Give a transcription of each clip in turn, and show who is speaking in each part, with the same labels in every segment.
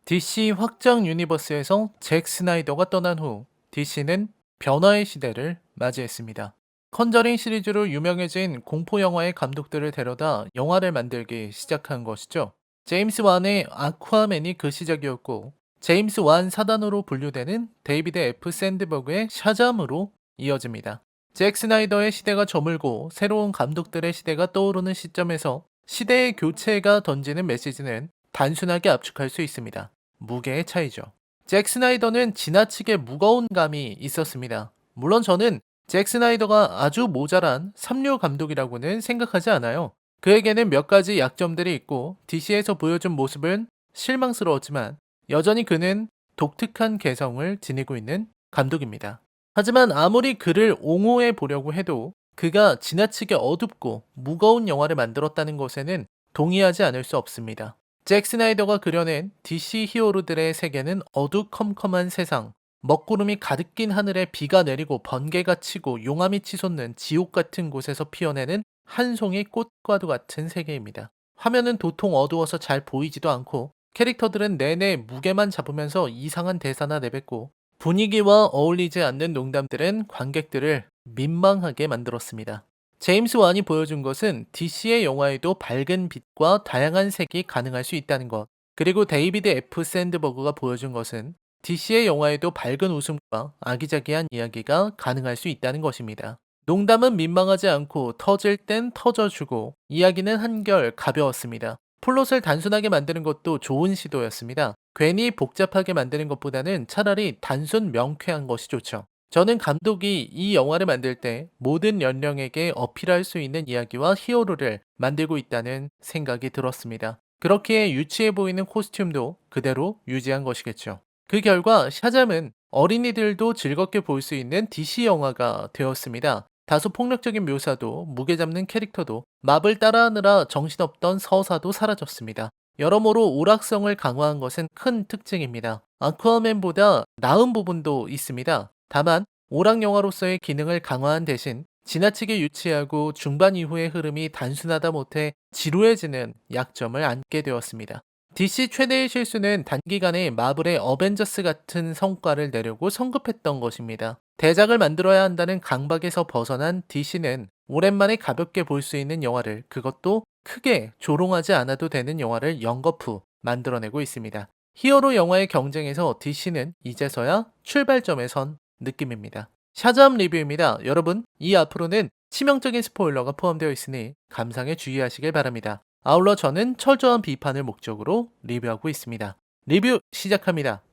Speaker 1: DC 확장 유니버스에서 잭 스나이더가 떠난 후 DC는 변화의 시대를 맞이했습니다. 컨저링 시리즈로 유명해진 공포 영화의 감독들을 데려다 영화를 만들기 시작한 것이죠. 제임스 완의 아쿠아맨이 그 시작이었고, 제임스 완 사단으로 분류되는 데이비드 F 샌드버그의 샤잠으로 이어집니다. 잭 스나이더의 시대가 저물고 새로운 감독들의 시대가 떠오르는 시점에서 시대의 교체가 던지는 메시지는 단순하게 압축할 수 있습니다. 무게의 차이죠. 잭 스나이더는 지나치게 무거운 감이 있었습니다. 물론 저는 잭 스나이더가 아주 모자란 삼류 감독이라고는 생각하지 않아요. 그에게는 몇 가지 약점들이 있고 DC에서 보여준 모습은 실망스러웠지만 여전히 그는 독특한 개성을 지니고 있는 감독입니다. 하지만 아무리 그를 옹호해 보려고 해도 그가 지나치게 어둡고 무거운 영화를 만들었다는 것에는 동의하지 않을 수 없습니다. 잭 스나이더가 그려낸 DC 히어로들의 세계는 어두컴컴한 세상, 먹구름이 가득 낀 하늘에 비가 내리고 번개가 치고 용암이 치솟는 지옥 같은 곳에서 피어내는 한 송이 꽃과도 같은 세계입니다. 화면은 도통 어두워서 잘 보이지도 않고 캐릭터들은 내내 무게만 잡으면서 이상한 대사나 내뱉고 분위기와 어울리지 않는 농담들은 관객들을 민망하게 만들었습니다. 제임스 완이 보여준 것은 DC의 영화에도 밝은 빛과 다양한 색이 가능할 수 있다는 것, 그리고 데이비드 F 샌드버그가 보여준 것은 DC의 영화에도 밝은 웃음과 아기자기한 이야기가 가능할 수 있다는 것입니다. 농담은 민망하지 않고 터질 땐 터져주고 이야기는 한결 가벼웠습니다. 플롯을 단순하게 만드는 것도 좋은 시도였습니다. 괜히 복잡하게 만드는 것보다는 차라리 단순 명쾌한 것이 좋죠. 저는 감독이 이 영화를 만들 때 모든 연령에게 어필할 수 있는 이야기와 히어로를 만들고 있다는 생각이 들었습니다. 그렇기에 유치해 보이는 코스튬도 그대로 유지한 것이겠죠. 그 결과 샤잠은 어린이들도 즐겁게 볼 수 있는 DC 영화가 되었습니다. 다소 폭력적인 묘사도 무게 잡는 캐릭터도 맙을 따라하느라 정신없던 서사도 사라졌습니다. 여러모로 오락성을 강화한 것은 큰 특징입니다. 아쿠아맨보다 나은 부분도 있습니다. 다만 오락 영화로서의 기능을 강화한 대신 지나치게 유치하고 중반 이후의 흐름이 단순하다 못해 지루해지는 약점을 안게 되었습니다. DC 최대의 실수는 단기간에 마블의 어벤져스 같은 성과를 내려고 성급했던 것입니다. 대작을 만들어야 한다는 강박에서 벗어난 DC는 오랜만에 가볍게 볼 수 있는 영화를, 그것도 크게 조롱하지 않아도 되는 영화를 연거푸 만들어내고 있습니다. 히어로 영화의 경쟁에서 DC는 이제서야 출발점에 선 느낌입니다. 샤잠 리뷰입니다. 여러분, 이 앞으로는 치명적인 스포일러가 포함되어 있으니 감상에 주의하시길 바랍니다. 아울러 저는 철저한 비판을 목적으로 리뷰하고 있습니다. 리뷰 시작합니다.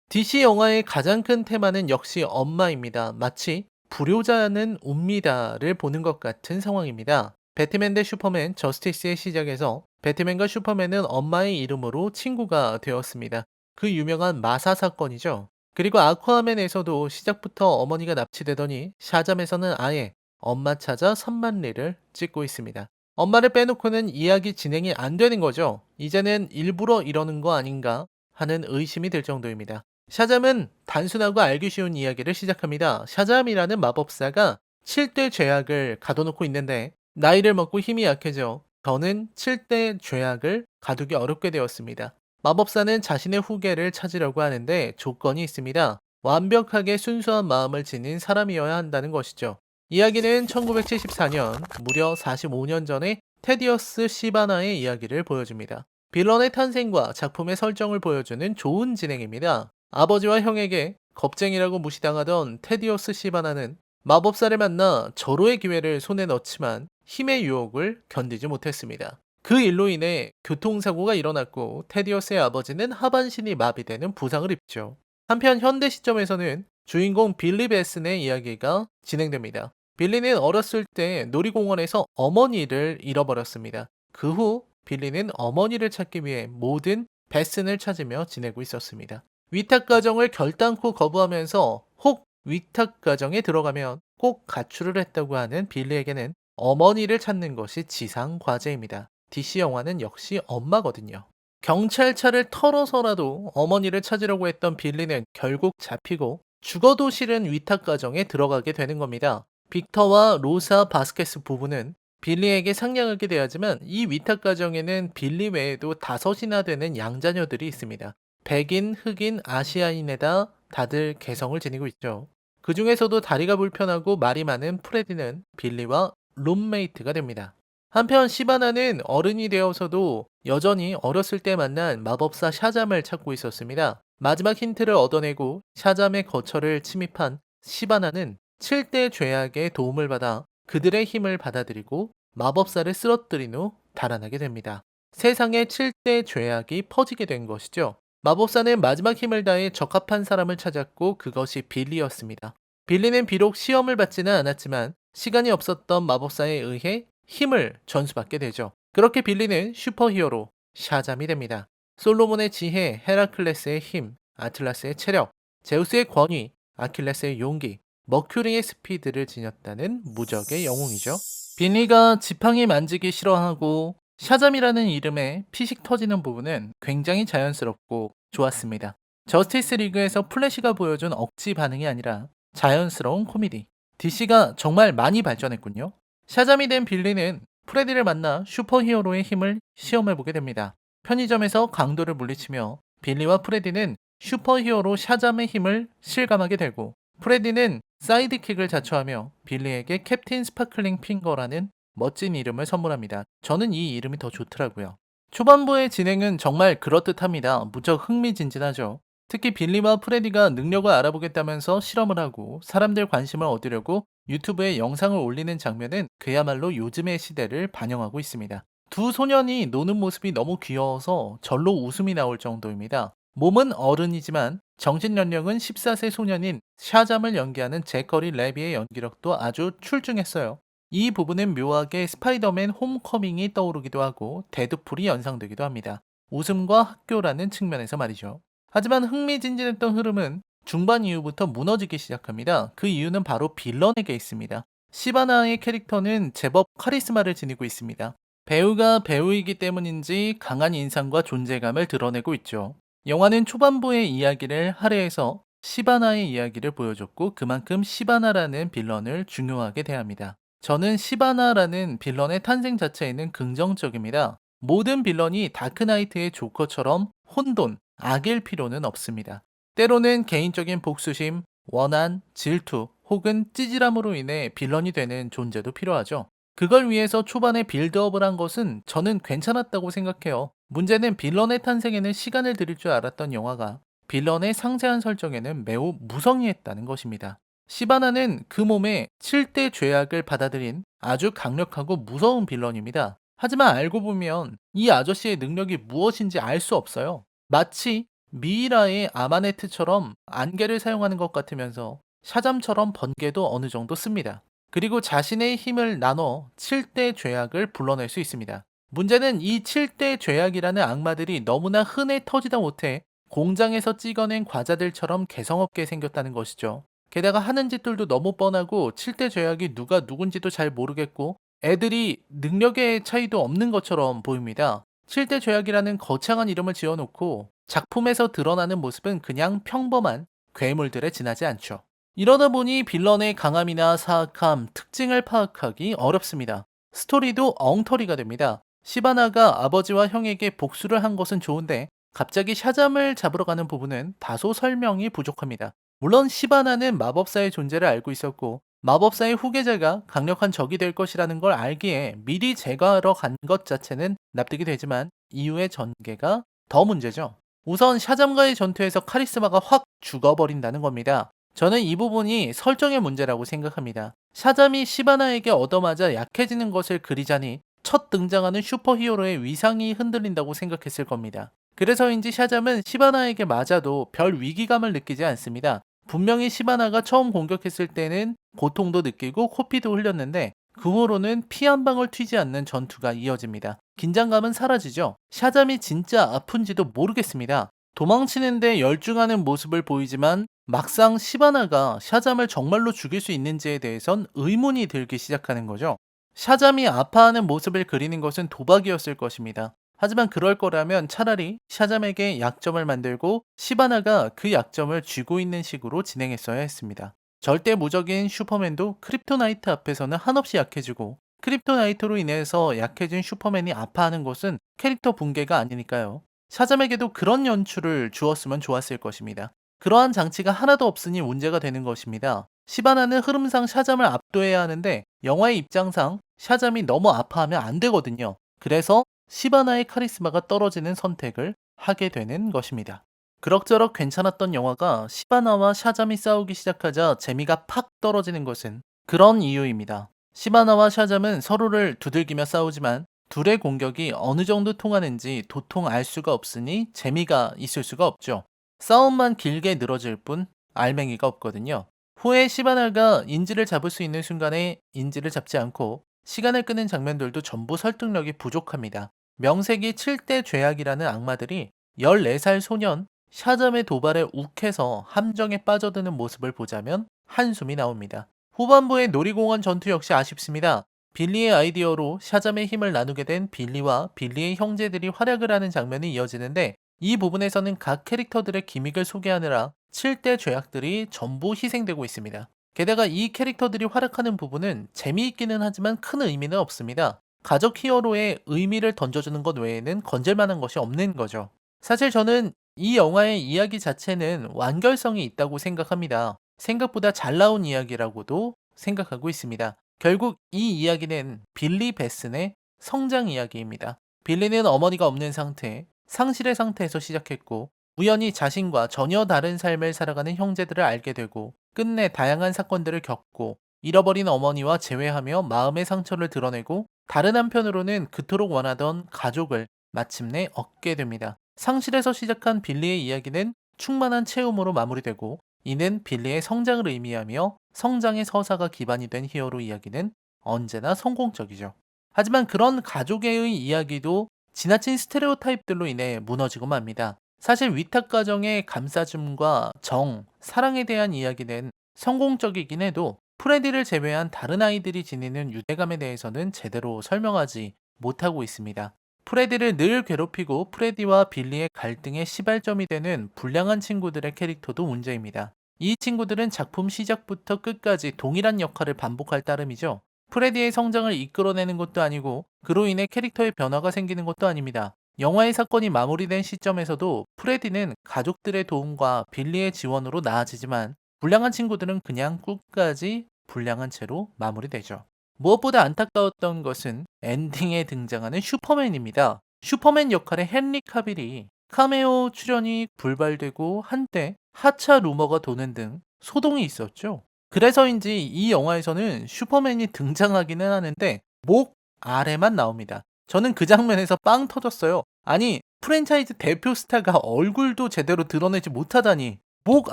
Speaker 1: DC 영화의 가장 큰 테마는 역시 엄마입니다. 마치 불효자는 옵니다를 보는 것 같은 상황입니다. 배트맨 대 슈퍼맨 저스티스의 시작에서 배트맨과 슈퍼맨은 엄마의 이름으로 친구가 되었습니다. 그 유명한 마사 사건이죠. 그리고 아쿠아맨에서도 시작부터 어머니가 납치되더니 샤잠에서는 아예 엄마 찾아 3만리를 찍고 있습니다. 엄마를 빼놓고는 이야기 진행이 안 되는 거죠. 이제는 일부러 이러는 거 아닌가 하는 의심이 들 정도입니다. 샤잠은 단순하고 알기 쉬운 이야기를 시작합니다. 샤잠이라는 마법사가 7대 죄악을 가둬놓고 있는데 나이를 먹고 힘이 약해져 더는 7대 죄악을 가두기 어렵게 되었습니다. 마법사는 자신의 후계를 찾으려고 하는데 조건이 있습니다. 완벽하게 순수한 마음을 지닌 사람이어야 한다는 것이죠. 이야기는 1974년, 무려 45년 전에 테디어스 시바나의 이야기를 보여줍니다. 빌런의 탄생과 작품의 설정을 보여주는 좋은 진행입니다. 아버지와 형에게 겁쟁이라고 무시당하던 테디어스 시바나는 마법사를 만나 절호의 기회를 손에 넣지만 힘의 유혹을 견디지 못했습니다. 그 일로 인해 교통사고가 일어났고 테디어스의 아버지는 하반신이 마비되는 부상을 입죠. 한편 현대 시점에서는 주인공 빌리 베슨의 이야기가 진행됩니다. 빌리는 어렸을 때 놀이공원에서 어머니를 잃어버렸습니다. 그 후 빌리는 어머니를 찾기 위해 모든 베슨을 찾으며 지내고 있었습니다. 위탁 가정을 결단코 거부하면서 혹 위탁 가정에 들어가면 꼭 가출을 했다고 하는 빌리에게는 어머니를 찾는 것이 지상 과제입니다. DC 영화는 역시 엄마거든요. 경찰차를 털어서라도 어머니를 찾으려고 했던 빌리는 결국 잡히고 죽어도 싫은 위탁 가정에 들어가게 되는 겁니다. 빅터와 로사 바스케스 부부는 빌리에게 상냥하게 대하지만 이 위탁 가정에는 빌리 외에도 다섯이나 되는 양자녀들이 있습니다. 백인, 흑인, 아시아인에다 다들 개성을 지니고 있죠. 그 중에서도 다리가 불편하고 말이 많은 프레디는 빌리와 룸메이트가 됩니다. 한편 시바나는 어른이 되어서도 여전히 어렸을 때 만난 마법사 샤잠을 찾고 있었습니다. 마지막 힌트를 얻어내고 샤잠의 거처를 침입한 시바나는 7대 죄악의 도움을 받아 그들의 힘을 받아들이고 마법사를 쓰러뜨린 후 달아나게 됩니다. 세상에 7대 죄악이 퍼지게 된 것이죠. 마법사는 마지막 힘을 다해 적합한 사람을 찾았고 그것이 빌리였습니다. 빌리는 비록 시험을 받지는 않았지만 시간이 없었던 마법사에 의해 힘을 전수받게 되죠. 그렇게 빌리는 슈퍼히어로 샤잠이 됩니다. 솔로몬의 지혜, 헤라클레스의 힘, 아틀라스의 체력, 제우스의 권위, 아킬레스의 용기, 머큐리의 스피드를 지녔다는 무적의 영웅이죠. 빌리가 지팡이 만지기 싫어하고 샤잠이라는 이름에 피식 터지는 부분은 굉장히 자연스럽고 좋았습니다. 저스티스 리그에서 플래시가 보여준 억지 반응이 아니라 자연스러운 코미디. DC가 정말 많이 발전했군요. 샤잠이 된 빌리는 프레디를 만나 슈퍼히어로의 힘을 시험해보게 됩니다. 편의점에서 강도를 물리치며 빌리와 프레디는 슈퍼히어로 샤잠의 힘을 실감하게 되고 프레디는 사이드킥을 자처하며 빌리에게 캡틴 스파클링 핑거라는 멋진 이름을 선물합니다. 저는 이 이름이 더 좋더라고요. 초반부의 진행은 정말 그럴듯합니다. 무척 흥미진진하죠. 특히 빌리와 프레디가 능력을 알아보겠다면서 실험을 하고 사람들 관심을 얻으려고 유튜브에 영상을 올리는 장면은 그야말로 요즘의 시대를 반영하고 있습니다. 두 소년이 노는 모습이 너무 귀여워서 절로 웃음이 나올 정도입니다. 몸은 어른이지만 정신 연령은 14세 소년인 샤잠을 연기하는 제커리 레비의 연기력도 아주 출중했어요. 이 부분은 묘하게 스파이더맨 홈커밍이 떠오르기도 하고 데드풀이 연상되기도 합니다. 웃음과 학교라는 측면에서 말이죠. 하지만 흥미진진했던 흐름은 중반 이후부터 무너지기 시작합니다. 그 이유는 바로 빌런에게 있습니다. 시바나의 캐릭터는 제법 카리스마를 지니고 있습니다. 배우가 배우이기 때문인지 강한 인상과 존재감을 드러내고 있죠. 영화는 초반부의 이야기를 할애해서 시바나의 이야기를 보여줬고 그만큼 시바나라는 빌런을 중요하게 대합니다. 저는 시바나라는 빌런의 탄생 자체에는 긍정적입니다. 모든 빌런이 다크나이트의 조커처럼 혼돈, 악일 필요는 없습니다. 때로는 개인적인 복수심, 원한, 질투 혹은 찌질함으로 인해 빌런이 되는 존재도 필요하죠. 그걸 위해서 초반에 빌드업을 한 것은 저는 괜찮았다고 생각해요. 문제는 빌런의 탄생에는 시간을 들일 줄 알았던 영화가 빌런의 상세한 설정에는 매우 무성의했다는 것입니다. 시바나는 그 몸에 7대 죄악을 받아들인 아주 강력하고 무서운 빌런입니다. 하지만 알고 보면 이 아저씨의 능력이 무엇인지 알 수 없어요. 마치 미이라의 아마네트처럼 안개를 사용하는 것 같으면서 샤잠처럼 번개도 어느 정도 씁니다. 그리고 자신의 힘을 나눠 7대 죄악을 불러낼 수 있습니다. 문제는 이 7대 죄악이라는 악마들이 너무나 흔해 터지다 못해 공장에서 찍어낸 과자들처럼 개성없게 생겼다는 것이죠. 게다가 하는 짓들도 너무 뻔하고 7대 죄악이 누가 누군지도 잘 모르겠고 애들이 능력의 차이도 없는 것처럼 보입니다. 7대 죄악이라는 거창한 이름을 지어놓고 작품에서 드러나는 모습은 그냥 평범한 괴물들에 지나지 않죠. 이러다 보니 빌런의 강함이나 사악함, 특징을 파악하기 어렵습니다. 스토리도 엉터리가 됩니다. 시바나가 아버지와 형에게 복수를 한 것은 좋은데 갑자기 샤잠을 잡으러 가는 부분은 다소 설명이 부족합니다. 물론 시바나는 마법사의 존재를 알고 있었고 마법사의 후계자가 강력한 적이 될 것이라는 걸 알기에 미리 제거하러 간 것 자체는 납득이 되지만 이후의 전개가 더 문제죠. 우선 샤잠과의 전투에서 카리스마가 확 죽어버린다는 겁니다. 저는 이 부분이 설정의 문제라고 생각합니다. 샤잠이 시바나에게 얻어맞아 약해지는 것을 그리자니 첫 등장하는 슈퍼히어로의 위상이 흔들린다고 생각했을 겁니다. 그래서인지 샤잠은 시바나에게 맞아도 별 위기감을 느끼지 않습니다. 분명히 시바나가 처음 공격했을 때는 고통도 느끼고 코피도 흘렸는데 그 후로는 피 한 방울 튀지 않는 전투가 이어집니다. 긴장감은 사라지죠. 샤잠이 진짜 아픈지도 모르겠습니다. 도망치는데 열중하는 모습을 보이지만 막상 시바나가 샤잠을 정말로 죽일 수 있는지에 대해선 의문이 들기 시작하는 거죠. 샤잠이 아파하는 모습을 그리는 것은 도박이었을 것입니다. 하지만 그럴 거라면 차라리 샤잠에게 약점을 만들고 시바나가 그 약점을 쥐고 있는 식으로 진행했어야 했습니다. 절대 무적인 슈퍼맨도 크립토나이트 앞에서는 한없이 약해지고 크립토나이트로 인해서 약해진 슈퍼맨이 아파하는 것은 캐릭터 붕괴가 아니니까요. 샤잠에게도 그런 연출을 주었으면 좋았을 것입니다. 그러한 장치가 하나도 없으니 문제가 되는 것입니다. 시바나는 흐름상 샤잠을 압도해야 하는데 영화의 입장상 샤잠이 너무 아파하면 안 되거든요. 그래서 시바나의 카리스마가 떨어지는 선택을 하게 되는 것입니다. 그럭저럭 괜찮았던 영화가 시바나와 샤잠이 싸우기 시작하자 재미가 팍 떨어지는 것은 그런 이유입니다. 시바나와 샤잠은 서로를 두들기며 싸우지만 둘의 공격이 어느 정도 통하는지 도통 알 수가 없으니 재미가 있을 수가 없죠. 싸움만 길게 늘어질 뿐 알맹이가 없거든요. 후에 시바나가 인지를 잡을 수 있는 순간에 인지를 잡지 않고 시간을 끄는 장면들도 전부 설득력이 부족합니다. 명색이 7대 죄악이라는 악마들이 14살 소년 샤잠의 도발에 욱해서 함정에 빠져드는 모습을 보자면 한숨이 나옵니다. 후반부의 놀이공원 전투 역시 아쉽습니다. 빌리의 아이디어로 샤잠의 힘을 나누게 된 빌리와 빌리의 형제들이 활약을 하는 장면이 이어지는데 이 부분에서는 각 캐릭터들의 기믹을 소개하느라 7대 죄악들이 전부 희생되고 있습니다. 게다가 이 캐릭터들이 활약하는 부분은 재미있기는 하지만 큰 의미는 없습니다. 가족 히어로의 의미를 던져주는 것 외에는 건질만한 것이 없는 거죠. 사실 저는 이 영화의 이야기 자체는 완결성이 있다고 생각합니다. 생각보다 잘 나온 이야기라고도 생각하고 있습니다. 결국 이 이야기는 빌리 베슨의 성장 이야기입니다. 빌리는 어머니가 없는 상태, 상실의 상태에서 시작했고 우연히 자신과 전혀 다른 삶을 살아가는 형제들을 알게 되고 끝내 다양한 사건들을 겪고 잃어버린 어머니와 재회하며 마음의 상처를 드러내고 다른 한편으로는 그토록 원하던 가족을 마침내 얻게 됩니다. 상실에서 시작한 빌리의 이야기는 충만한 체험으로 마무리되고 이는 빌리의 성장을 의미하며 성장의 서사가 기반이 된 히어로 이야기는 언제나 성공적이죠. 하지만 그런 가족의 이야기도 지나친 스테레오타입들로 인해 무너지고 맙니다. 사실 위탁 가정의 감싸줌과 정, 사랑에 대한 이야기는 성공적이긴 해도 프레디를 제외한 다른 아이들이 지니는 유대감에 대해서는 제대로 설명하지 못하고 있습니다. 프레디를 늘 괴롭히고 프레디와 빌리의 갈등의 시발점이 되는 불량한 친구들의 캐릭터도 문제입니다. 이 친구들은 작품 시작부터 끝까지 동일한 역할을 반복할 따름이죠. 프레디의 성장을 이끌어내는 것도 아니고 그로 인해 캐릭터의 변화가 생기는 것도 아닙니다. 영화의 사건이 마무리된 시점에서도 프레디는 가족들의 도움과 빌리의 지원으로 나아지지만 불량한 친구들은 그냥 끝까지 불량한 채로 마무리되죠. 무엇보다 안타까웠던 것은 엔딩에 등장하는 슈퍼맨입니다. 슈퍼맨 역할의 헨리 카빌이 카메오 출연이 불발되고 한때 하차 루머가 도는 등 소동이 있었죠. 그래서인지 이 영화에서는 슈퍼맨이 등장하기는 하는데 목 아래만 나옵니다. 저는 그 장면에서 빵 터졌어요. 아니, 프랜차이즈 대표 스타가 얼굴도 제대로 드러내지 못하다니 목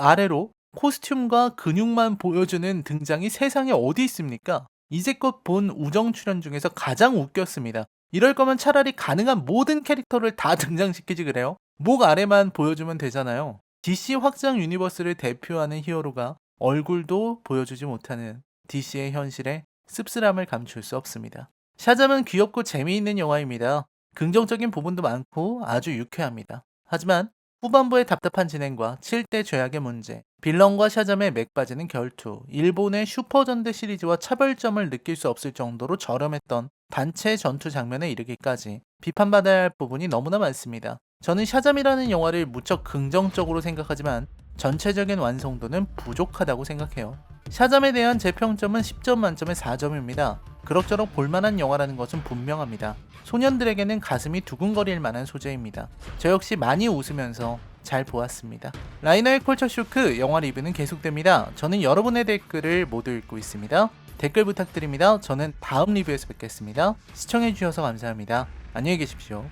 Speaker 1: 아래로 코스튬과 근육만 보여주는 등장이 세상에 어디 있습니까? 이제껏 본 우정 출연 중에서 가장 웃겼습니다. 이럴 거면 차라리 가능한 모든 캐릭터를 다 등장시키지 그래요? 목 아래만 보여주면 되잖아요. DC 확장 유니버스를 대표하는 히어로가 얼굴도 보여주지 못하는 DC의 현실에 씁쓸함을 감출 수 없습니다. 샤잠은 귀엽고 재미있는 영화입니다. 긍정적인 부분도 많고 아주 유쾌합니다. 하지만 후반부의 답답한 진행과 7대 죄악의 문제, 빌런과 샤잠의 맥 빠지는 결투, 일본의 슈퍼전대 시리즈와 차별점을 느낄 수 없을 정도로 저렴했던 단체 전투 장면에 이르기까지 비판받아야 할 부분이 너무나 많습니다. 저는 샤잠이라는 영화를 무척 긍정적으로 생각하지만 전체적인 완성도는 부족하다고 생각해요. 샤잠에 대한 제 평점은 10점 만점에 4점입니다. 그럭저럭 볼만한 영화라는 것은 분명합니다. 소년들에게는 가슴이 두근거릴 만한 소재입니다. 저 역시 많이 웃으면서 잘 보았습니다. 라이너의 컬처 쇼크 영화 리뷰는 계속됩니다. 저는 여러분의 댓글을 모두 읽고 있습니다. 댓글 부탁드립니다. 저는 다음 리뷰에서 뵙겠습니다. 시청해주셔서 감사합니다. 안녕히 계십시오.